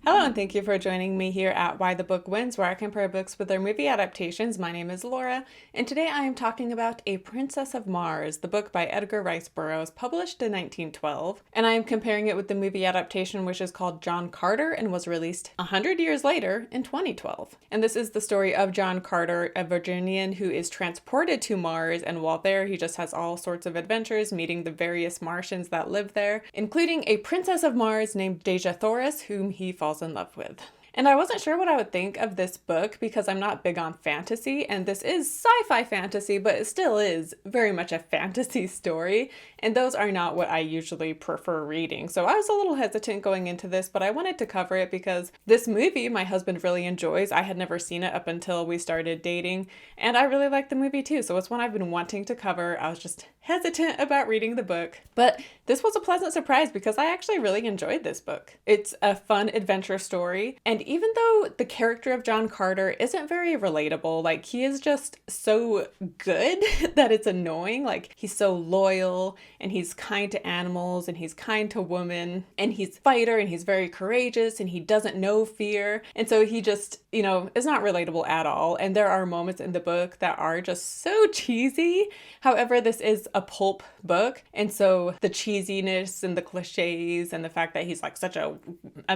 Hello and thank you for joining me here at Why the Book Wins, where I compare books with their movie adaptations. My name is Laura, and today I am talking about A Princess of Mars, the book by Edgar Rice Burroughs, published in 1912. And I am comparing it with the movie adaptation, which is called John Carter and was released 100 years later in 2012. And this is the story of John Carter, a Virginian who is transported to Mars, and while there, he just has all sorts of adventures, meeting the various Martians that live there, including a princess of Mars named Dejah Thoris, whom he falls in love with. And I wasn't sure what I would think of this book because I'm not big on fantasy, and this is sci-fi fantasy, but it still is very much a fantasy story, and those are not what I usually prefer reading. So I was a little hesitant going into this, but I wanted to cover it because this movie my husband really enjoys. I had never seen it up until we started dating, and I really like the movie too, so it's one I've been wanting to cover. I was just hesitant about reading the book, but this was a pleasant surprise because I actually really enjoyed this book. It's a fun adventure story, and even though the character of John Carter isn't very relatable, like he is just so good that it's annoying. Like he's so loyal and he's kind to animals and he's kind to women and he's a fighter and he's very courageous and he doesn't know fear. And so he just, is not relatable at all. And there are moments in the book that are just so cheesy. However, this is a pulp book, and so the cheesiness and the cliches and the fact that he's like such a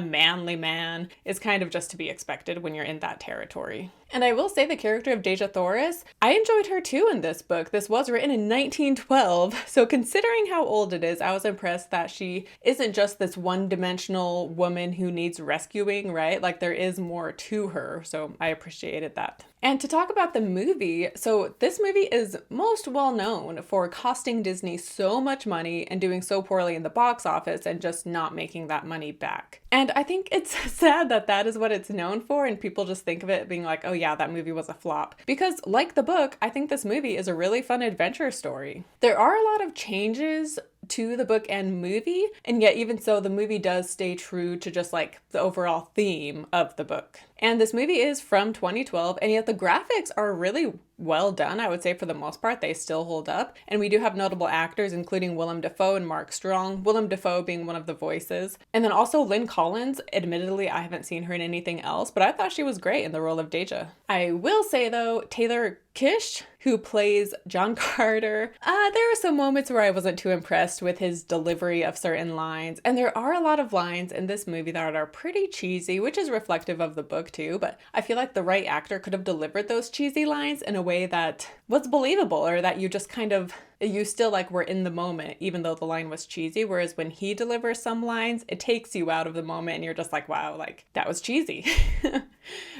manly man is kind of just to be expected when you're in that territory. And I will say the character of Dejah Thoris, I enjoyed her too in this book. This was written in 1912, so considering how old it is, I was impressed that she isn't just this one-dimensional woman who needs rescuing, right? Like there is more to her, so I appreciated that. And to talk about the movie, so this movie is most well known for costing Disney so much money and doing so poorly in the box office and just not making that money back. And I think it's sad that that is what it's known for, and people just think of it being like, oh yeah, that movie was a flop. Because like the book, I think this movie is a really fun adventure story. There are a lot of changes to the book and movie, and yet even so, the movie does stay true to just like the overall theme of the book. And this movie is from 2012, and yet the graphics are really well done. I would say for the most part, they still hold up. And we do have notable actors, including Willem Dafoe and Mark Strong, Willem Dafoe being one of the voices. And then also Lynn Collins. Admittedly, I haven't seen her in anything else, but I thought she was great in the role of Dejah. I will say though, Taylor Kish, who plays John Carter, there are some moments where I wasn't too impressed with his delivery of certain lines. And there are a lot of lines in this movie that are pretty cheesy, which is reflective of the book too, but I feel like the right actor could have delivered those cheesy lines in a way that was believable, or that you just kind of, you still like were in the moment, even though the line was cheesy. Whereas when he delivers some lines, it takes you out of the moment and you're just like, wow, like that was cheesy.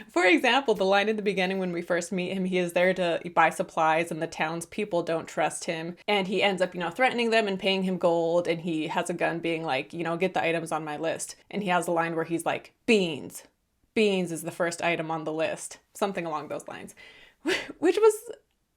For example, the line in the beginning when we first meet him, he is there to buy supplies and the townspeople don't trust him. And he ends up, threatening them and paying him gold. And he has a gun being like, get the items on my list. And he has a line where he's like, beans. Beans is the first item on the list. Something along those lines. Which was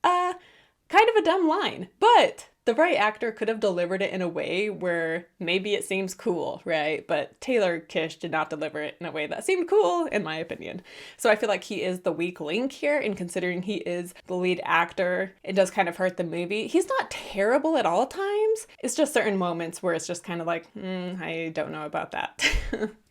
kind of a dumb line, but the right actor could have delivered it in a way where maybe it seems cool, right? But Taylor Kish did not deliver it in a way that seemed cool, in my opinion. So I feel like he is the weak link here, and considering he is the lead actor, it does kind of hurt the movie. He's not terrible at all times. It's just certain moments where it's just kind of like, I don't know about that.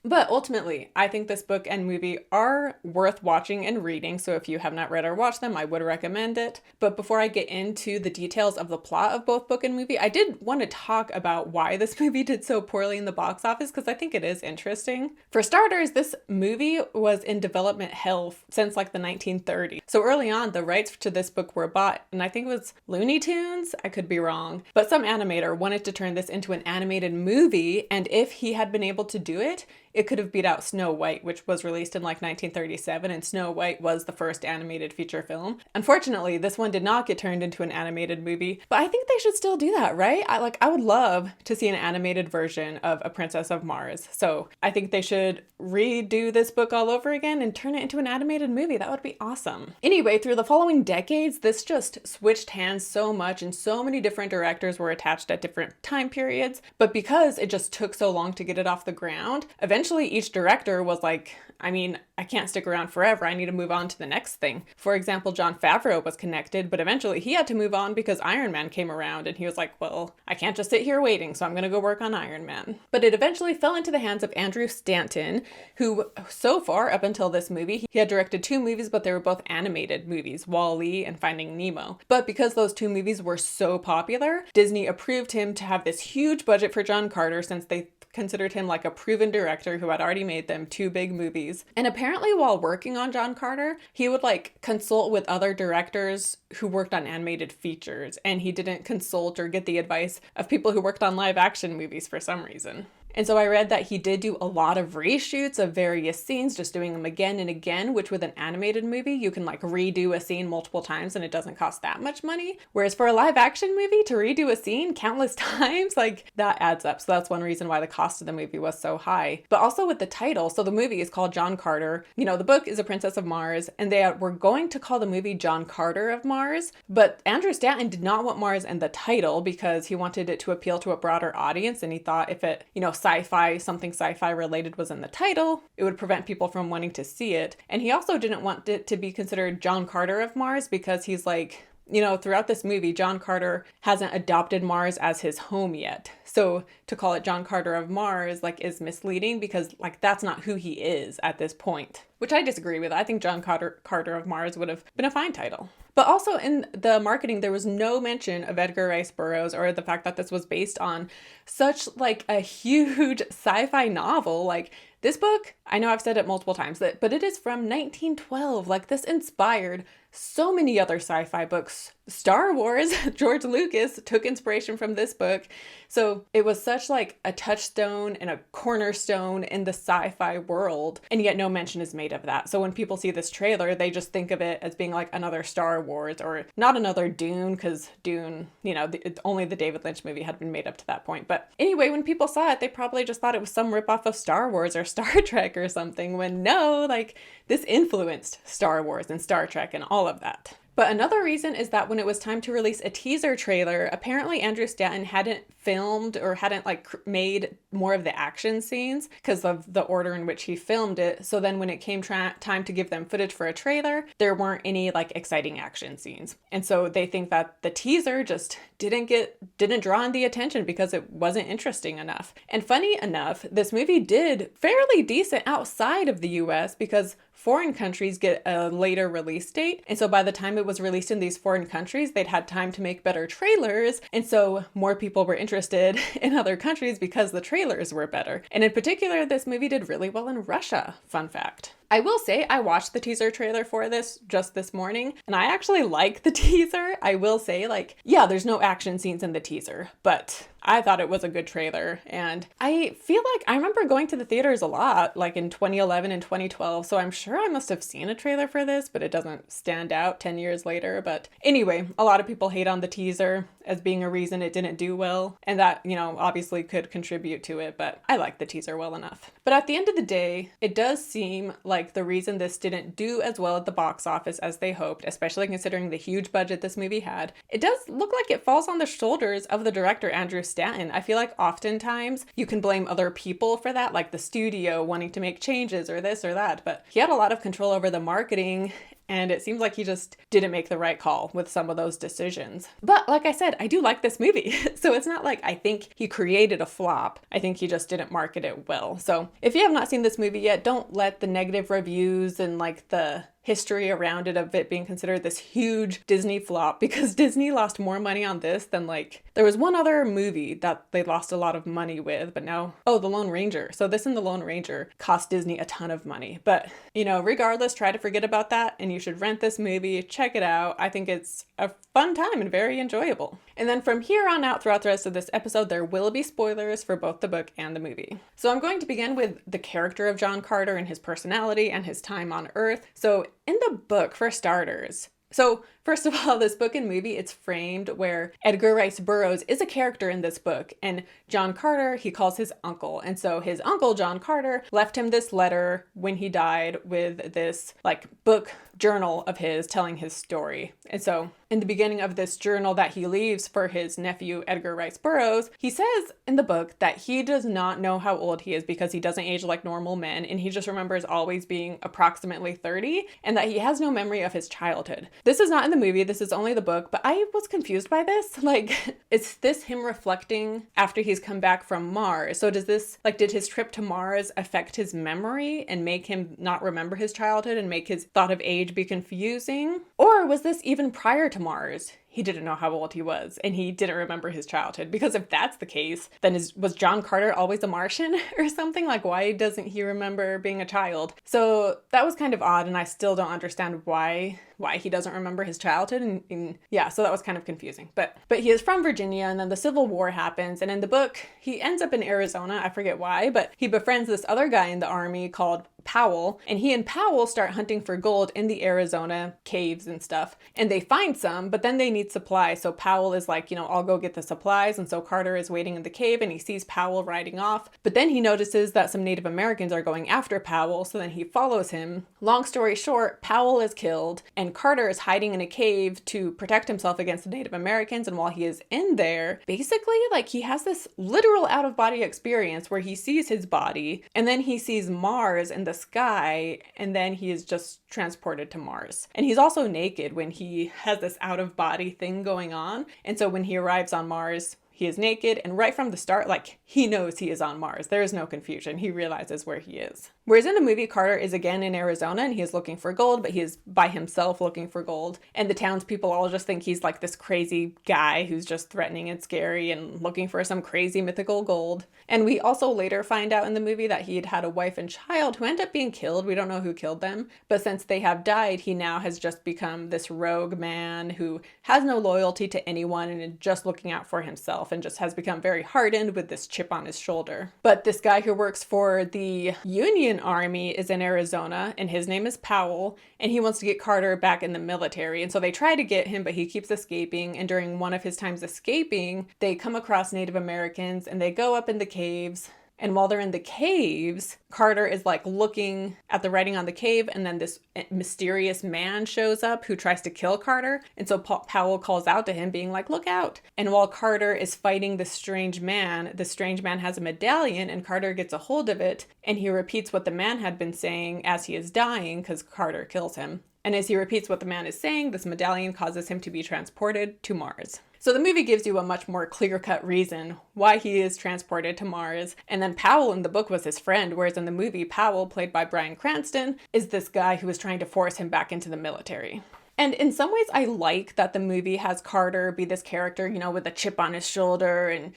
But ultimately, I think this book and movie are worth watching and reading, so if you have not read or watched them, I would recommend it. But before I get into the details of the plot of both book and movie, I did want to talk about why this movie did so poorly in the box office, because I think it is interesting. For starters, this movie was in development hell since like the 1930s. So early on, the rights to this book were bought, and I think it was Looney Tunes? I could be wrong. But some animator wanted to turn this into an animated movie, and if he had been able to do it, it could have beat out Snow White, which was released in like 1937, and Snow White was the first animated feature film. Unfortunately, this one did not get turned into an animated movie, but I think they should still do that, right? I would love to see an animated version of A Princess of Mars. So I think they should redo this book all over again and turn it into an animated movie. That would be awesome. Anyway, through the following decades, this just switched hands so much, and so many different directors were attached at different time periods. But because it just took so long to get it off the ground, eventually eventually each director was like, I mean, I can't stick around forever. I need to move on to the next thing. For example, Jon Favreau was connected, but eventually he had to move on because Iron Man came around and he was like, well, I can't just sit here waiting, so I'm going to go work on Iron Man. But it eventually fell into the hands of Andrew Stanton, who so far up until this movie, he had directed 2 movies, but they were both animated movies, Wall-E and Finding Nemo. But because those 2 movies were so popular, Disney approved him to have this huge budget for John Carter since they considered him like a proven director who had already made them 2 big movies. And apparently while working on John Carter, he would like consult with other directors who worked on animated features, and he didn't consult or get the advice of people who worked on live action movies for some reason. And so I read that he did do a lot of reshoots of various scenes, just doing them again and again, which with an animated movie, you can like redo a scene multiple times and it doesn't cost that much money. Whereas for a live action movie, to redo a scene countless times, like that adds up. So that's one reason why the cost of the movie was so high. But also with the title, so the movie is called John Carter. You know, the book is A Princess of Mars, and they were going to call the movie John Carter of Mars. But Andrew Stanton did not want Mars in the title because he wanted it to appeal to a broader audience. And he thought if it, you know, something sci-fi related was in the title, it would prevent people from wanting to see it. And he also didn't want it to be considered John Carter of Mars because he's like, you know, throughout this movie, John Carter hasn't adopted Mars as his home yet. So to call it John Carter of Mars, like, is misleading because, like, that's not who he is at this point, which I disagree with. I think John Carter of Mars would have been a fine title. But also in the marketing, there was no mention of Edgar Rice Burroughs or the fact that this was based on such like a huge sci-fi novel. Like this book, I know I've said it multiple times, but it is from 1912. Like this inspired so many other sci-fi books. Star Wars, George Lucas took inspiration from this book. So it was such like a touchstone and a cornerstone in the sci-fi world, and yet no mention is made of that. So when people see this trailer, they just think of it as being like another Star Wars or not another Dune, because Dune, you know, only the David Lynch movie had been made up to that point. But anyway, when people saw it, they probably just thought it was some ripoff of Star Wars or Star Trek or something, when no, like this influenced Star Wars and Star Trek and all of that. But another reason is that when it was time to release a teaser trailer, apparently Andrew Stanton hadn't filmed or hadn't like made more of the action scenes because of the order in which he filmed it. So then when it came time to give them footage for a trailer, there weren't any like exciting action scenes. And so they think that the teaser just didn't draw in the attention because it wasn't interesting enough. And funny enough, this movie did fairly decent outside of the US because foreign countries get a later release date. And so by the time it was released in these foreign countries, they'd had time to make better trailers. And so more people were interested in other countries because the trailers were better. And in particular, this movie did really well in Russia. Fun fact. I will say I watched the teaser trailer for this just this morning, and I actually like the teaser. I will say, like, yeah, there's no action scenes in the teaser, but I thought it was a good trailer. And I feel like I remember going to the theaters a lot, like in 2011 and 2012. So I'm sure I must have seen a trailer for this, but it doesn't stand out 10 years later. But anyway, a lot of people hate on the teaser as being a reason it didn't do well. And that, you know, obviously could contribute to it, but I like the teaser well enough. But at the end of the day, it does seem like the reason this didn't do as well at the box office as they hoped, especially considering the huge budget this movie had, it does look like it falls on the shoulders of the director, Andrew Stanton. I feel like oftentimes you can blame other people for that, like the studio wanting to make changes or this or that, but he had a lot of control over the marketing. And it seems like he just didn't make the right call with some of those decisions. But like I said, I do like this movie. So it's not like I think he created a flop. I think he just didn't market it well. So if you have not seen this movie yet, don't let the negative reviews and like the history around it of it being considered this huge Disney flop, because Disney lost more money on this than like, there was one other movie that they lost a lot of money with, but now, oh, The Lone Ranger. So this and The Lone Ranger cost Disney a ton of money. But, you know, regardless, try to forget about that and you should rent this movie, check it out. I think it's a fun time and very enjoyable. And then from here on out throughout the rest of this episode, there will be spoilers for both the book and the movie. So I'm going to begin with the character of John Carter and his personality and his time on Earth. So in the book, for starters, so First of all, this book and movie, it's framed where Edgar Rice Burroughs is a character in this book, and John Carter, he calls his uncle. And so his uncle, John Carter, left him this letter when he died with this like book journal of his telling his story. And so in the beginning of this journal that he leaves for his nephew, Edgar Rice Burroughs, he says in the book that he does not know how old he is because he doesn't age like normal men, and he just remembers always being approximately 30, and that he has no memory of his childhood. This is not in the movie, this is only the book, but I was confused by this. Like, is this him reflecting after he's come back from Mars? So does this, like, did his trip to Mars affect his memory and make him not remember his childhood and make his thought of age be confusing? Or was this even prior to Mars? He didn't know how old he was, and he didn't remember his childhood. Because if that's the case, then was John Carter always a Martian or something? Like, why doesn't he remember being a child? So that was kind of odd, and I still don't understand why he doesn't remember his childhood. And yeah, so that was kind of confusing. But he is from Virginia, and then the Civil War happens, and in the book, he ends up in Arizona. I forget why, but he befriends this other guy in the army called Powell, and he and Powell start hunting for gold in the Arizona caves and stuff, and they find some, but then they need supplies. So Powell is like, I'll go get the supplies, and so Carter is waiting in the cave, and he sees Powell riding off, but then he notices that some Native Americans are going after Powell, so then he follows him. Long story short, Powell is killed, and Carter is hiding in a cave to protect himself against the Native Americans, and while he is in there, basically, like, he has this literal out-of-body experience where he sees his body, and then he sees Mars in the sky, and then he is just transported to Mars. And he's also naked when he has this out-of-body thing going on, and so when he arrives on Mars, he is naked, and right from the start, like, he knows he is on Mars. There is no confusion. He realizes where he is. Whereas in the movie, Carter is again in Arizona, and he is looking for gold, but he is by himself looking for gold. And the townspeople all just think he's like this crazy guy who's just threatening and scary and looking for some crazy mythical gold. And we also later find out in the movie that he had had a wife and child who end up being killed. We don't know who killed them. But since they have died, he now has just become this rogue man who has no loyalty to anyone and is just looking out for himself, and just has become very hardened with this chip on his shoulder. But this guy who works for the Union Army is in Arizona, and his name is Powell, and he wants to get Carter back in the military. And so they try to get him, but he keeps escaping. And during one of his times escaping, they come across Native Americans, and they go up in the caves. And while they're in the caves, Carter is like looking at the writing on the cave, and then this mysterious man shows up who tries to kill Carter. And so Powell calls out to him being like, look out. And while Carter is fighting the strange man has a medallion, and Carter gets a hold of it, and he repeats what the man had been saying as he is dying, because Carter kills him. And as he repeats what the man is saying, this medallion causes him to be transported to Mars. So the movie gives you a much more clear-cut reason why he is transported to Mars. And then Powell in the book was his friend, whereas in the movie, Powell, played by Bryan Cranston, is this guy who is trying to force him back into the military. And in some ways, I like that the movie has Carter be this character, with a chip on his shoulder and,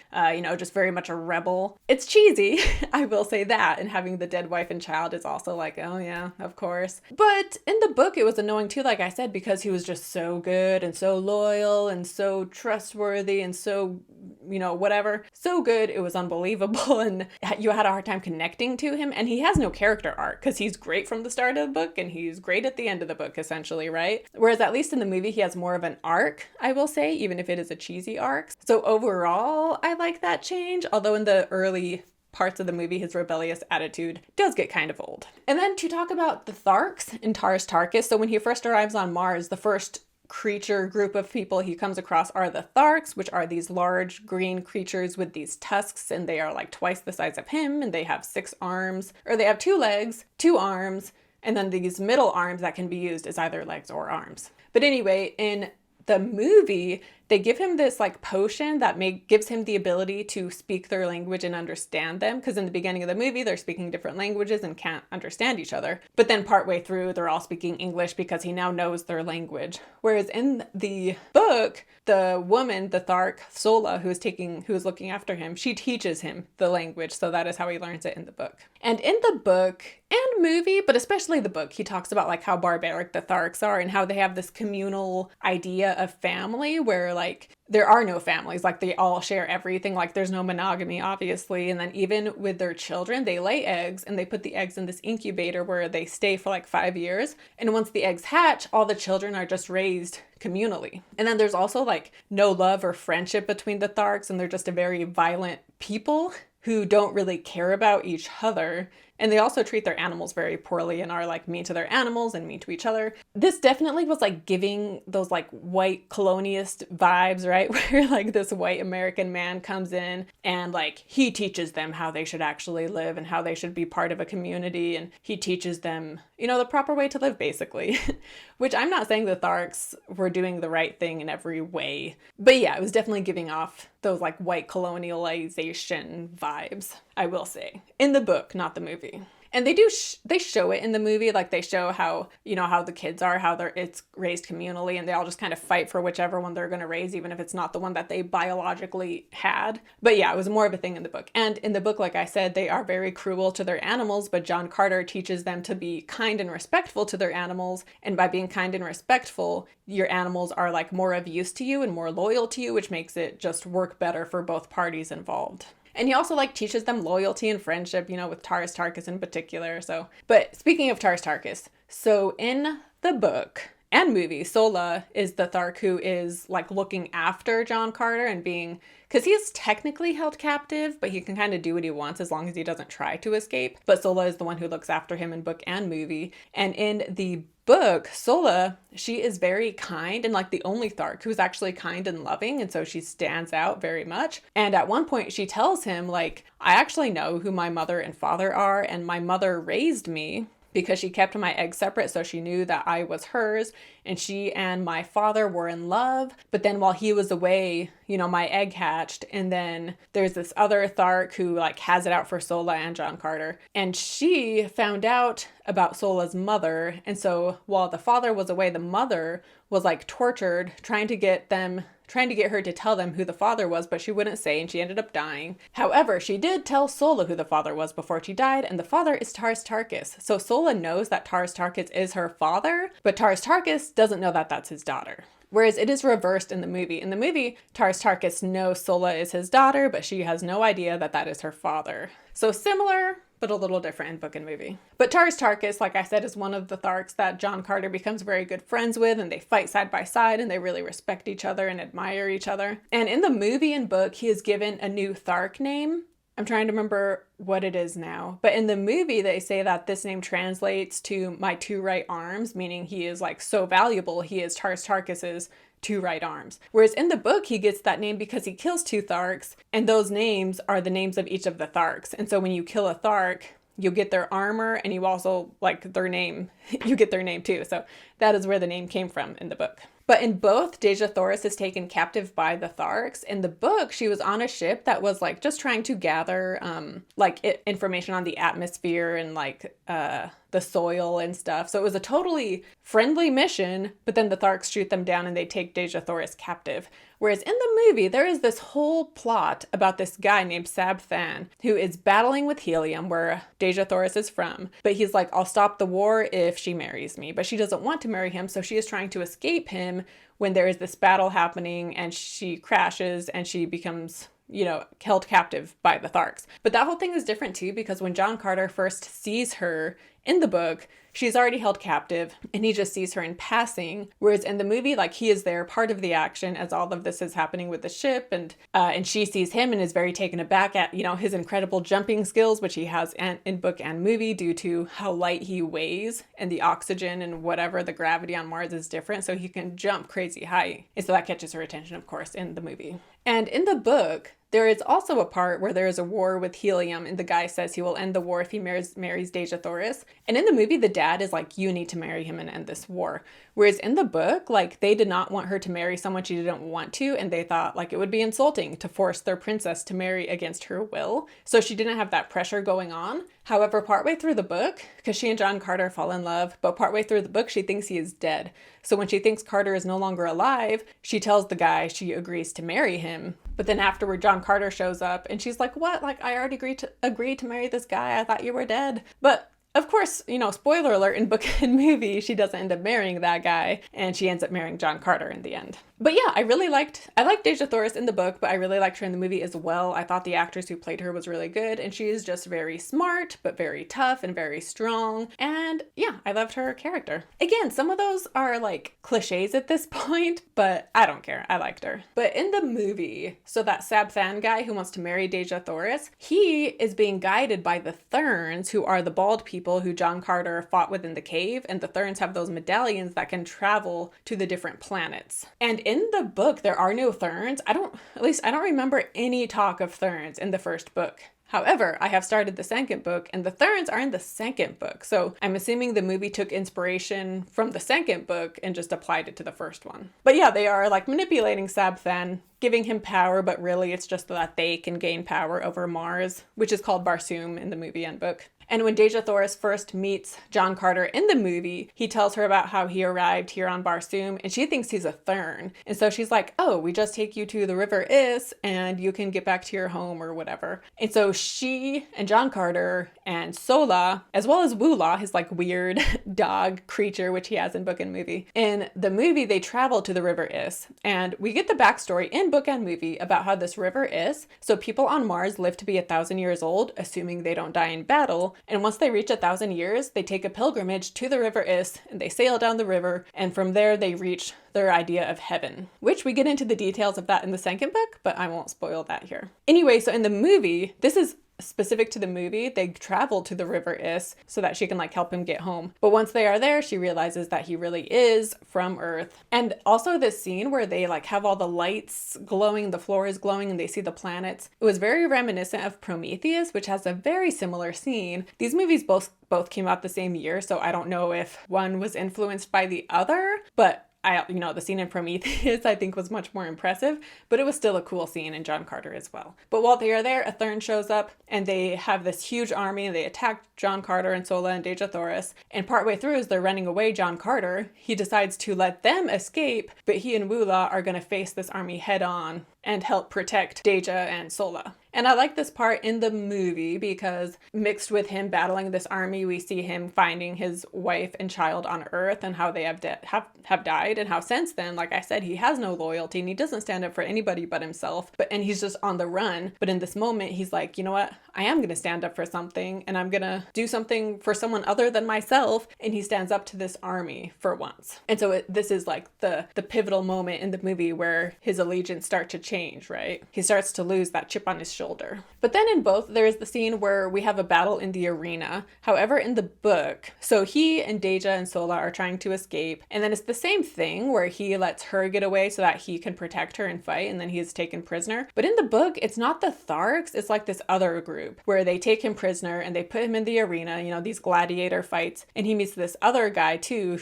just very much a rebel. It's cheesy, I will say that. And having the dead wife and child is also like, oh yeah, of course. But in the book, it was annoying too, like I said, because he was just so good and so loyal and so trustworthy and so, whatever. So good, it was unbelievable. And you had a hard time connecting to him. And he has no character arc because he's great from the start of the book and he's great at the end of the book, essentially, right? Whereas at least in the movie, he has more of an arc, I will say, even if it is a cheesy arc. So overall, I like that change, although in the early parts of the movie, his rebellious attitude does get kind of old. And then to talk about the Tharks in Tarkis. So when he first arrives on Mars, the first creature group of people he comes across are the Tharks, which are these large green creatures with these tusks, and they are like twice the size of him, and they have 6 arms, or they have 2 legs, 2 arms, and then these middle arms that can be used as either legs or arms. But anyway, in the movie, they give him this like potion that gives him the ability to speak their language and understand them. Because in the beginning of the movie, they're speaking different languages and can't understand each other. But then partway through, they're all speaking English because he now knows their language. Whereas in the book, the woman, the Thark, Sola, who is looking after him, she teaches him the language. So that is how he learns it in the book. And in the book and movie, but especially the book, he talks about like how barbaric the Tharks are and how they have this communal idea of family where like, there are no families, like they all share everything, like there's no monogamy, obviously. And then even with their children, they lay eggs and they put the eggs in this incubator where they stay for like 5 years. And once the eggs hatch, all the children are just raised communally. And then there's also like no love or friendship between the Tharks, and they're just a very violent people who don't really care about each other. And they also treat their animals very poorly and are like mean to their animals and mean to each other. This definitely was like giving those like white colonialist vibes, right? Where like this white American man comes in and like he teaches them how they should actually live and how they should be part of a community. And he teaches them, you know, the proper way to live, basically. Which I'm not saying the Tharks were doing the right thing in every way. But yeah, it was definitely giving off those like white colonialization vibes, I will say. In the book, not the movie. And they show it in the movie, like they show how, you know, how the kids are, how it's raised communally, and they all just kind of fight for whichever one they're going to raise, even if it's not the one that they biologically had. But yeah, it was more of a thing in the book. And in the book, like I said, they are very cruel to their animals, but John Carter teaches them to be kind and respectful to their animals. And by being kind and respectful, your animals are like more of use to you and more loyal to you, which makes it just work better for both parties involved. And he also like teaches them loyalty and friendship, you know, with Tarkus in particular. So, but speaking of Tarkus, so in the book and movie, Sola is the Thark who is like looking after John Carter and being, because he is technically held captive, but he can kind of do what he wants as long as he doesn't try to escape. But Sola is the one who looks after him in book and movie. And in the book, Sola, she is very kind and like the only Thark who's actually kind and loving, and so she stands out very much. And at one point she tells him like, I actually know who my mother and father are, and my mother raised me because she kept my eggs separate, so she knew that I was hers, and she and my father were in love. But then while he was away, you know, my egg hatched, and then there's this other Thark who like has it out for Sola and John Carter, and she found out about Sola's mother, and so while the father was away, the mother was like tortured, trying to get her to tell them who the father was, but she wouldn't say, and she ended up dying. However, she did tell Sola who the father was before she died, and the father is Tarkus. So Sola knows that Tarkus is her father, but Tarkus doesn't know that that's his daughter. Whereas it is reversed in the movie. In the movie, Tarkus knows Sola is his daughter, but she has no idea that that is her father. So similar, but a little different in book and movie. But Tarkus, like I said, is one of the Tharks that John Carter becomes very good friends with, and they fight side by side, and they really respect each other and admire each other. And in the movie and book, he is given a new Thark name. I'm trying to remember what it is now. But in the movie, they say that this name translates to my two right arms, meaning he is like so valuable, he is Tarkus's two right arms. Whereas in the book, he gets that name because he kills two Tharks, and those names are the names of each of the Tharks. And so when you kill a Thark, you get their armor, and you also like their name. You get their name too. So that is where the name came from in the book. But in both, Dejah Thoris is taken captive by the Tharks. In the book, she was on a ship that was like just trying to gather information on the atmosphere and like the soil and stuff. So it was a totally friendly mission, but then the Tharks shoot them down and they take Dejah Thoris captive. Whereas in the movie, there is this whole plot about this guy named Sab Than who is battling with Helium, where Dejah Thoris is from. But he's like, I'll stop the war if she marries me. But she doesn't want to marry him, so she is trying to escape him when there is this battle happening, and she crashes and she becomes, you know, held captive by the Tharks. But that whole thing is different too, because when John Carter first sees her in the book, she's already held captive and he just sees her in passing. Whereas in the movie, like, he is there, part of the action as all of this is happening with the ship, and she sees him and is very taken aback at, you know, his incredible jumping skills, which he has in book and movie due to how light he weighs, and the oxygen and whatever the gravity on Mars is different, so he can jump crazy high. And so that catches her attention, of course, in the movie. And in the book, there is also a part where there is a war with Helium, and the guy says he will end the war if he marries Dejah Thoris. And in the movie, the dad is like, you need to marry him and end this war. Whereas in the book, like, they did not want her to marry someone she didn't want to, and they thought like it would be insulting to force their princess to marry against her will. So she didn't have that pressure going on. However, partway through the book, because she and John Carter fall in love, but partway through the book, she thinks he is dead. So when she thinks Carter is no longer alive, she tells the guy she agrees to marry him. But then afterward, John Carter shows up and she's like, what? Like, I already agreed to marry this guy. I thought you were dead. But of course, you know, spoiler alert, in book and movie, she doesn't end up marrying that guy, and she ends up marrying John Carter in the end. But yeah, I liked Dejah Thoris in the book, but I really liked her in the movie as well. I thought the actress who played her was really good, and she is just very smart, but very tough and very strong. And yeah, I loved her character. Again, some of those are like cliches at this point, but I don't care. I liked her. But in the movie, so that Sabthan guy who wants to marry Dejah Thoris, he is being guided by the Therns, who are the bald people who John Carter fought with in the cave, and the Therns have those medallions that can travel to the different planets. And in the book, there are no Therns. I don't remember any talk of Therns in the first book. However, I have started the second book, and the Therns are in the second book, so I'm assuming the movie took inspiration from the second book and just applied it to the first one. But yeah, they are like manipulating Sabthan, giving him power, but really it's just that they can gain power over Mars, which is called Barsoom in the movie and book. And when Dejah Thoris first meets John Carter in the movie, he tells her about how he arrived here on Barsoom, and she thinks he's a Thern. And so she's like, oh, we just take you to the River Iss and you can get back to your home or whatever. And so she and John Carter and Sola, as well as Woola, his like weird dog creature, which he has in book and movie. In the movie, they travel to the River Iss, and we get the backstory in book and movie about how this River Iss, so people on Mars live to be 1,000 years old, assuming they don't die in battle. And once they reach 1,000 years, they take a pilgrimage to the River Iss and they sail down the river. And from there, they reach their idea of heaven, which we get into the details of that in the second book, but I won't spoil that here. Anyway, so in the movie, this is specific to the movie, they travel to the River Iss so that she can like help him get home. But once they are there, she realizes that he really is from Earth. And also this scene where they like have all the lights glowing, the floor is glowing, and they see the planets. It was very reminiscent of Prometheus, which has a very similar scene. These movies both came out the same year, so I don't know if one was influenced by the other, but the scene in Prometheus I think was much more impressive, but it was still a cool scene in John Carter as well. But while they are there, a Thern shows up and they have this huge army and they attack John Carter and Sola and Dejah Thoris. And partway through, as they're running away, John Carter, he decides to let them escape, but he and Woola are going to face this army head on and help protect Dejah and Sola. And I like this part in the movie because mixed with him battling this army, we see him finding his wife and child on Earth and how they have died, and how since then, like I said, he has no loyalty and he doesn't stand up for anybody but himself. And he's just on the run. But in this moment, he's like, you know what? I am going to stand up for something, and I'm going to do something for someone other than myself. And he stands up to this army for once. And so this is like the pivotal moment in the movie where his allegiance starts to change, right? He starts to lose that chip on his shoulder. But then in both, there is the scene where we have a battle in the arena. However, in the book, so he and Dejah and Sola are trying to escape. And then it's the same thing where he lets her get away so that he can protect her and fight. And then he is taken prisoner. But in the book, it's not the Tharks. It's like this other group where they take him prisoner and they put him in the arena, these gladiator fights. And he meets this other guy too,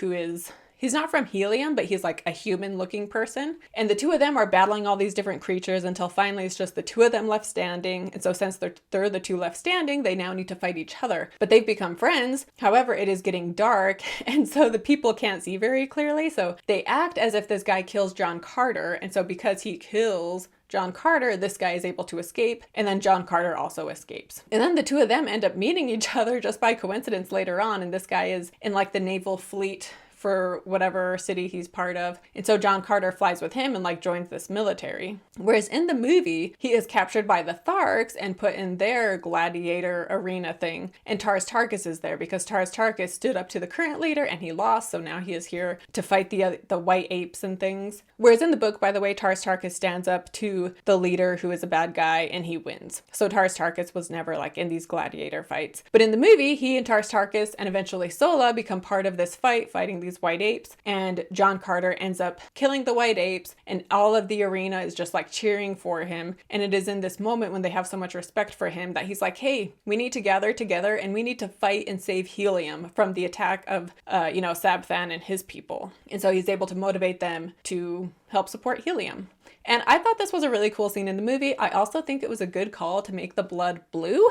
he's not from Helium, but he's like a human looking person. And the two of them are battling all these different creatures until finally it's just the two of them left standing. And so since they're the two left standing, they now need to fight each other. But they've become friends. However, it is getting dark. And so the people can't see very clearly. So they act as if this guy kills John Carter. And so because he kills John Carter, this guy is able to escape, and then John Carter also escapes. And then the two of them end up meeting each other just by coincidence later on, and this guy is in like the naval fleet for whatever city he's part of. And so John Carter flies with him and like joins this military. Whereas in the movie, he is captured by the Tharks and put in their gladiator arena thing. And Tarkus is there because Tarkus stood up to the current leader and he lost. So now he is here to fight the white apes and things. Whereas in the book, by the way, Tarkus stands up to the leader who is a bad guy and he wins. So Tarkus was never like in these gladiator fights. But in the movie, he and Tarkus and eventually Sola become part of this fight, fighting these white apes, and John Carter ends up killing the white apes, and all of the arena is just like cheering for him. And it is in this moment when they have so much respect for him that he's like, hey, we need to gather together and we need to fight and save Helium from the attack of Sabthan and his people. And so he's able to motivate them to help support Helium. And I thought this was a really cool scene in the movie. I also think it was a good call to make the blood blue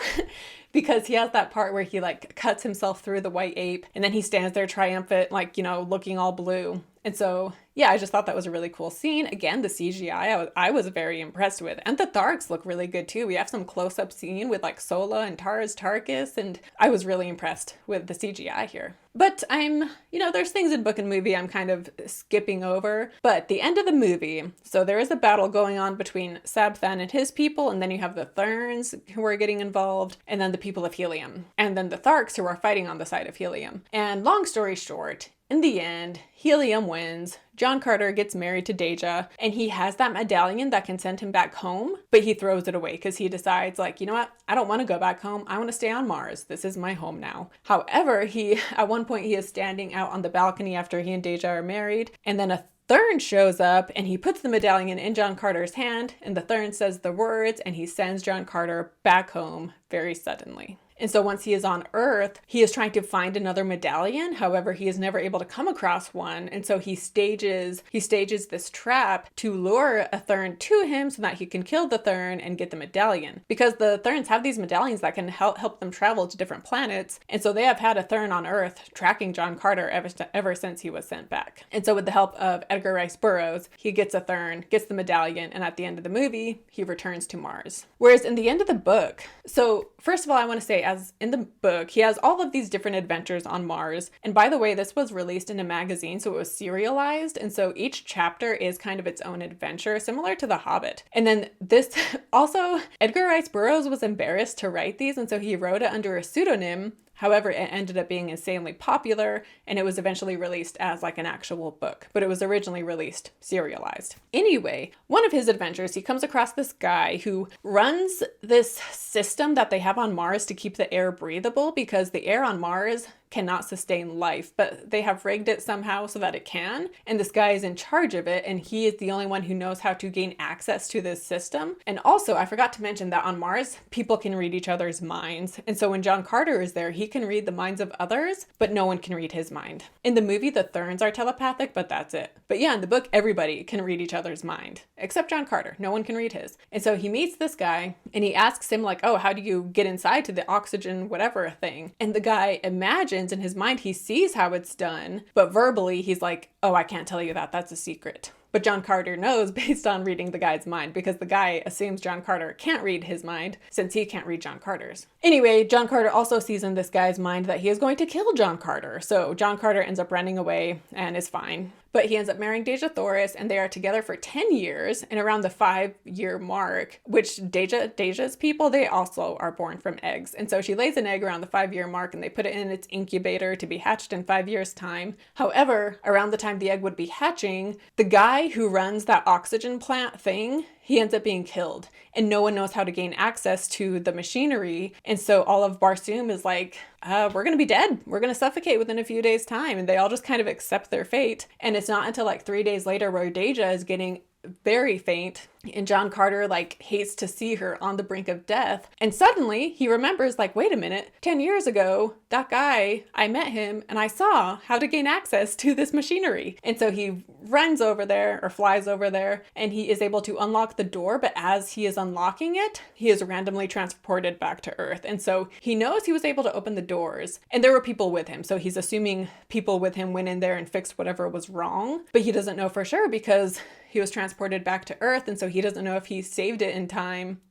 because he has that part where he like cuts himself through the white ape and then he stands there triumphant, like, looking all blue. And so, yeah, I just thought that was a really cool scene. Again, the CGI I was very impressed with. And the Tharks look really good too. We have some close-up scene with like Sola and Tarkus, and I was really impressed with the CGI here. But there's things in book and movie I'm kind of skipping over. But the end of the movie, so there is a battle going on between Sabthan and his people, and then you have the Therns who are getting involved, and then the people of Helium, and then the Tharks who are fighting on the side of Helium. And long story short, in the end, Helium wins. John Carter gets married to Dejah, and he has that medallion that can send him back home, but he throws it away because he decides, like, you know what? I don't want to go back home. I want to stay on Mars. This is my home now. However, at one point, he is standing out on the balcony after he and Dejah are married, and then a Therns shows up and he puts the medallion in John Carter's hand, and the Therns says the words, and he sends John Carter back home very suddenly. And so once he is on Earth, he is trying to find another medallion. However, he is never able to come across one. And so he stages this trap to lure a Thern to him so that he can kill the Thern and get the medallion. Because the Therns have these medallions that can help them travel to different planets. And so they have had a Thern on Earth tracking John Carter ever since he was sent back. And so with the help of Edgar Rice Burroughs, he gets a Thern, gets the medallion, and at the end of the movie, he returns to Mars. Whereas in the end of the book, so first of all, I want to say, as in the book, he has all of these different adventures on Mars. And by the way, this was released in a magazine, so it was serialized. And so each chapter is kind of its own adventure, similar to The Hobbit. And then this also, Edgar Rice Burroughs was embarrassed to write these, and so he wrote it under a pseudonym. However, it ended up being insanely popular, and it was eventually released as like an actual book, but it was originally released serialized. Anyway, one of his adventures, he comes across this guy who runs this system that they have on Mars to keep the air breathable, because the air on Mars cannot sustain life, but they have rigged it somehow so that it can. And this guy is in charge of it, and he is the only one who knows how to gain access to this system. And also, I forgot to mention that on Mars, people can read each other's minds. And so when John Carter is there, he can read the minds of others, but no one can read his mind. In the movie, the Therns are telepathic, but that's it. But yeah, in the book, everybody can read each other's mind, except John Carter. No one can read his. And so he meets this guy, and he asks him like, oh, how do you get inside to the oxygen whatever thing? And the guy imagines in his mind, he sees how it's done, but verbally he's like, oh, I can't tell you that. That's a secret. But John Carter knows based on reading the guy's mind, because the guy assumes John Carter can't read his mind since he can't read John Carter's. Anyway, John Carter also sees in this guy's mind that he is going to kill John Carter. So John Carter ends up running away and is fine. But he ends up marrying Dejah Thoris, and they are together for 10 years. And around the 5-year mark, which Dejah's people, they also are born from eggs. And so she lays an egg around the 5-year mark, and they put it in its incubator to be hatched in 5 years' time. However, around the time the egg would be hatching, the guy who runs that oxygen plant thing, he ends up being killed, and no one knows how to gain access to the machinery. And so all of Barsoom is like, we're going to be dead. We're going to suffocate within a few days' time. And they all just kind of accept their fate. And it's not until like 3 days later where Dejah is getting very faint, and John Carter like hates to see her on the brink of death. And suddenly he remembers, like, wait a minute, 10 years ago, that guy, I met him and I saw how to gain access to this machinery. And so he runs over there, or flies over there, and he is able to unlock the door. But as he is unlocking it, he is randomly transported back to Earth. And so he knows he was able to open the doors, and there were people with him. So he's assuming people with him went in there and fixed whatever was wrong, but he doesn't know for sure because he was transported back to Earth, and so he doesn't know if he saved it in time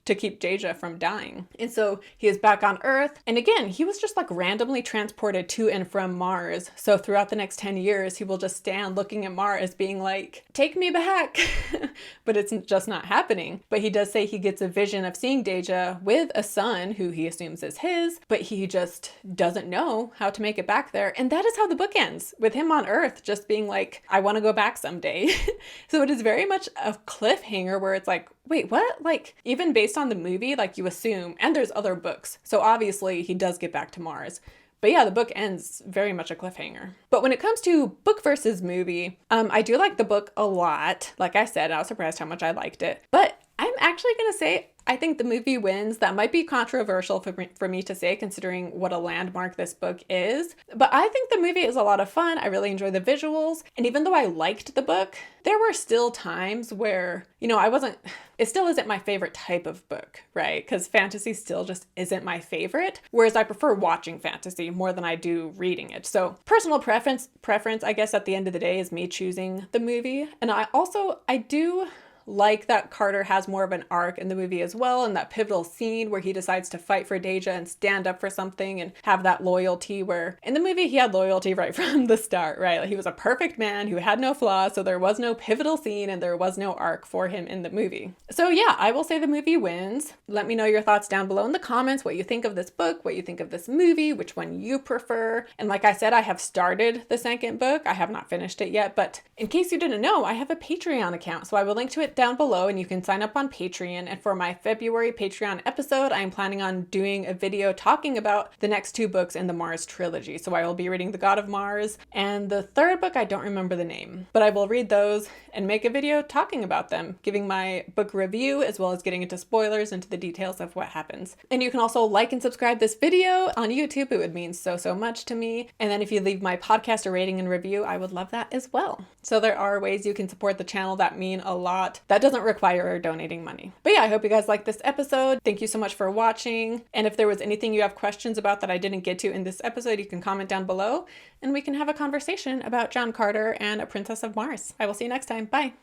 to keep Dejah from dying. And so he is back on Earth, and again, he was just like randomly transported to and from Mars. So throughout the next 10 years, he will just stand looking at Mars being like, take me back. But it's just not happening. But he does say he gets a vision of seeing Dejah with a son who he assumes is his, but he just doesn't know how to make it back there. And that is how the book ends, with him on Earth just being like, I want to go back someday. So it is very much a cliffhanger where it's like, wait, what? Like, even based on the movie, like, you assume, and there's other books. So obviously he does get back to Mars. But yeah, the book ends very much a cliffhanger. But when it comes to book versus movie, I do like the book a lot. Like I said, I was surprised how much I liked it. But I'm actually going to say I think the movie wins. That might be controversial for me to say, considering what a landmark this book is. But I think the movie is a lot of fun. I really enjoy the visuals. And even though I liked the book, there were still times where, it still isn't my favorite type of book, right? Because fantasy still just isn't my favorite. Whereas I prefer watching fantasy more than I do reading it. So personal preference, I guess at the end of the day, is me choosing the movie. And I do like that Carter has more of an arc in the movie as well, and that pivotal scene where he decides to fight for Dejah and stand up for something and have that loyalty, where in the movie he had loyalty right from the start, right? Like, he was a perfect man who had no flaws, so there was no pivotal scene and there was no arc for him in the movie. So yeah, I will say the movie wins. Let me know your thoughts down below in the comments, what you think of this book, what you think of this movie, which one you prefer. And like I said, I have started the second book. I have not finished it yet, but in case you didn't know, I have a Patreon account, so I will link to it down below and you can sign up on Patreon. And for my February Patreon episode, I am planning on doing a video talking about the next two books in the Mars trilogy. So I will be reading The God of Mars, and the third book, I don't remember the name, but I will read those and make a video talking about them, giving my book review as well as getting into spoilers, into the details of what happens. And you can also like and subscribe this video on YouTube. It would mean so much to me. And then if you leave my podcast a rating and review, I would love that as well. So there are ways you can support the channel that mean a lot. That doesn't require donating money. But yeah, I hope you guys liked this episode. Thank you so much for watching. And if there was anything you have questions about that I didn't get to in this episode, you can comment down below and we can have a conversation about John Carter and A Princess of Mars. I will see you next time. Bye.